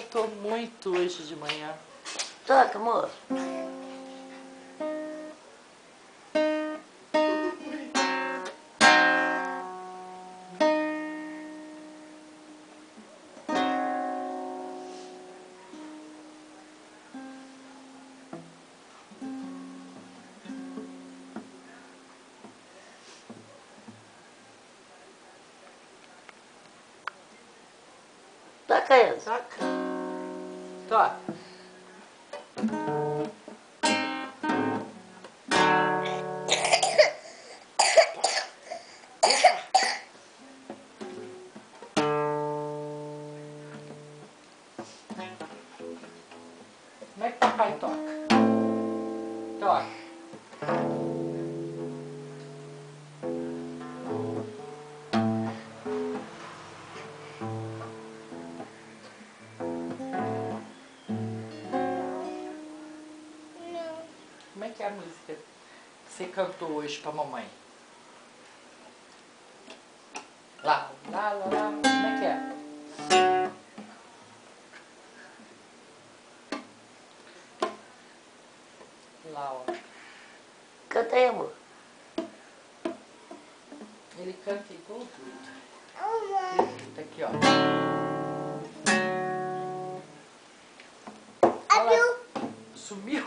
cantou muito hoje de manhã. Toca, amor. Toca, Enzo. Toca. Toca. Como é que papai toca? Toca. Como é que é a música que você cantou hoje pra mamãe? Lá, lá, lá, lá. Como é que é? Lá, ó. Canta aí, amor. Ele canta igual tudo. Tá aqui, ó. Olha lá. Sumiu?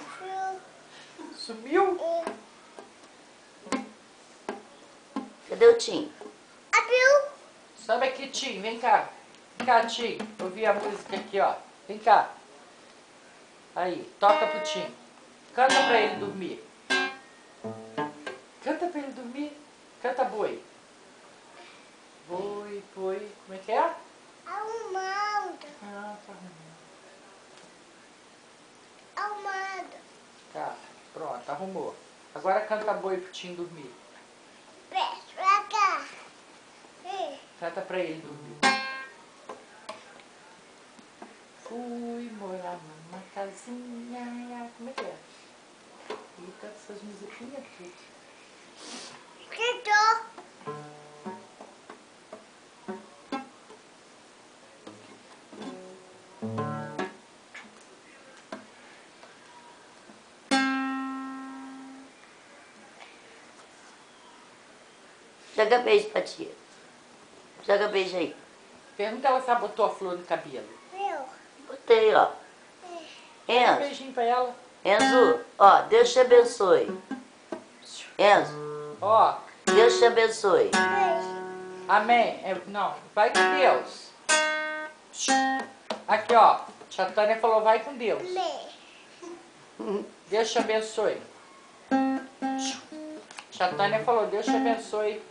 Sumiu? Cadê o Tim? Sobe aqui, Tim. Vem cá. Vem cá, Tim. Ouvi a música aqui, ó. Vem cá. Aí, toca pro Tim. Canta pra ele dormir. Canta pra ele dormir. Canta boi. Boi, boi. Como é que é? Arrumado. Ah, tá arrumando. Arrumado. Tá, pronto, arrumou. Agora canta boi pro Tim dormir. Presta pra cá. Canta pra ele dormir. Fui morar numa casinha. Como é que é? Ele canta essas musiquinhas tudo. Cantou. Joga beijo pra tia. Joga beijo aí. Pergunta ela se ela botou a flor no cabelo. Meu. Botei, ó. Dá um Enzo. beijinho pra ela. Enzo, ó, Deus te abençoe. Enzo, Ó, Deus te abençoe. Beijo. amém. Não, vai com Deus. Aqui, ó. Tia Tânia falou, vai com Deus. Lê. Deus te abençoe. Tia Tânia falou, Deus te abençoe.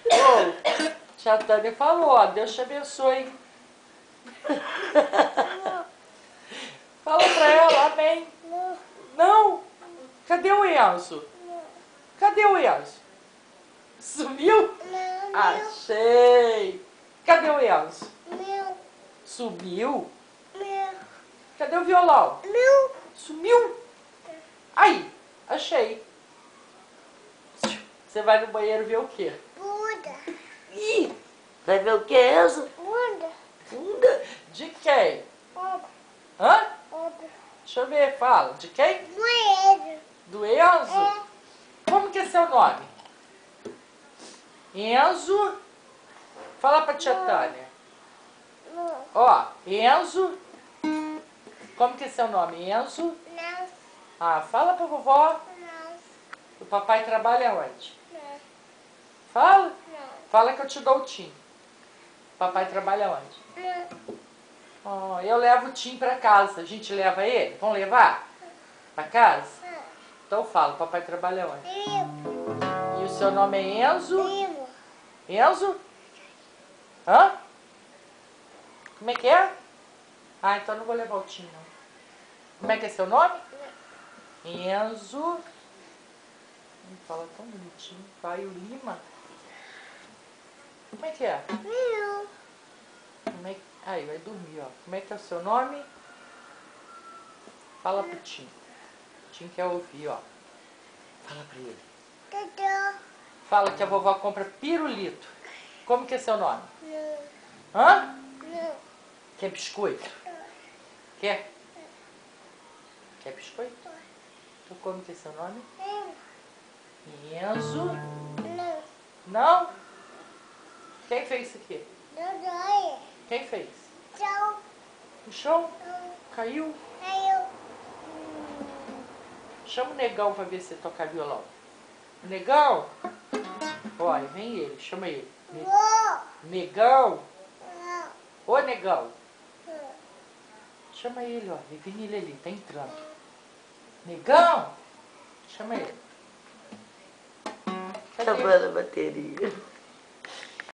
Ô, tia Tânia falou, ó, Deus te abençoe. Fala pra ela, amém. Não. Não! Cadê o Enzo? Cadê o Enzo? Sumiu? Não. Achei! Cadê o Enzo? Meu. Sumiu? Meu. Cadê o violão? Meu. Sumiu? Aí, achei. Você vai no banheiro ver o quê? Buda. Ih, vai ver o que, Enzo? Buda. Funda. De quem? Oba. Hã? Oba. Deixa eu ver, fala. De quem? Moeda. Do Enzo? Como que é seu nome? Enzo. Fala pra tia Tânia. Não. Ó, Enzo. Como que é seu nome? Enzo. Não. Ah, fala pra vovó. Não. O papai trabalha onde? Não. Fala. Não. Fala que eu te dou o Tim. Papai trabalha onde? Não. Oh, eu levo o Tim pra casa. A gente leva ele? Vamos levar? Pra casa? Então fala, papai trabalha onde? Primo. E o seu nome é Enzo? Primo. Enzo? Hã? Como é que é? Ah, então não vou levar o Tim, não. Como é que é seu nome? Enzo. Fala tão bonitinho. Caio Lima. Como é que é? Meu. Como é que... Aí, vai dormir, ó. Como é que é o seu nome? Fala pro Tim. Tim quer ouvir, ó. Fala pra ele. Tadã. Fala que a vovó compra pirulito. Como que é seu nome? Não. Hã? Não. Quer biscoito? Quer? Quer biscoito? Então como que é seu nome? Enzo. Não. Não? Quem fez isso aqui? Não dói. Quem fez? Tchau. O chão? Não. Caiu? Caiu. Chama o negão pra ver se tocar violão. Negão? Olha, vem ele, chama ele. Vou. Negão? Não. Ô negão. Não. Chama ele, ó. Vem ele ali, tá entrando. Negão? Chama ele. Cadê ele? Acabando a bateria.